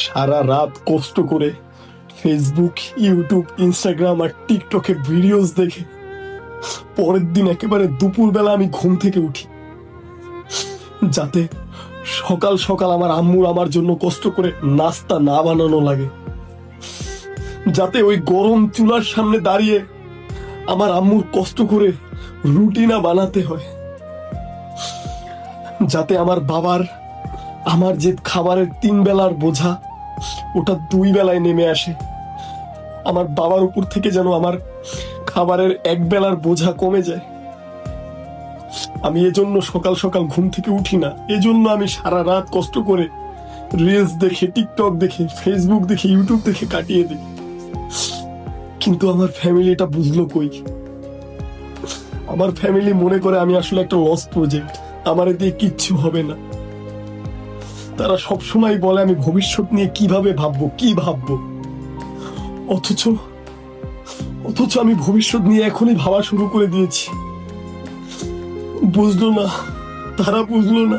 সারা রাত কষ্ট করে ফেসবুক, ইউটিউব, ইনস্টাগ্রাম আর টিকটকে ভিডিওস দেখে পরের দিন একেবারে দুপুরবেলা আমি ঘুম থেকে উঠি, যাতে সকাল সকাল আমার আম্মুর আমার জন্য কষ্ট করে নাস্তা না বানানো লাগে, যাতে ওই গরম চুলার সামনে দাঁড়িয়ে আমার আম্মুর কষ্ট করে রুটি না বানাতে হয়, যাতে আমার বাবার আমার যে খাবারের 3 বেলার বোঝা ওটা 2 বেলায় নেমে আসে, আমার বাবার উপর থেকে যেন আমার খাবারের 1 বেলার বোঝা কমে যায়। আমি এজন্য সকাল সকাল ঘুম থেকে উঠি না, এজন্য আমি সারা রাত কষ্ট করে রিলস দেখে, টিকটক দেখে, ফেসবুক দেখে, ইউটিউব দেখে কাটিয়ে দিই। কিন্তু আমার ফ্যামিলি এটা বুঝলো কই? আমার ফ্যামিলি মনে করে আমি আসলে একটা লস প্রজেক্ট, আমার দিয়ে কিচ্ছু হবে না। তারা সবসময় বলে আমি ভবিষ্যৎ নিয়ে কিভাবে ভাববো, কি ভাববো, অথচ আমি ভবিষ্যৎ নিয়ে এখনই ভাবা শুরু করে দিয়েছি। বুঝলো না, তারা বুঝলো না।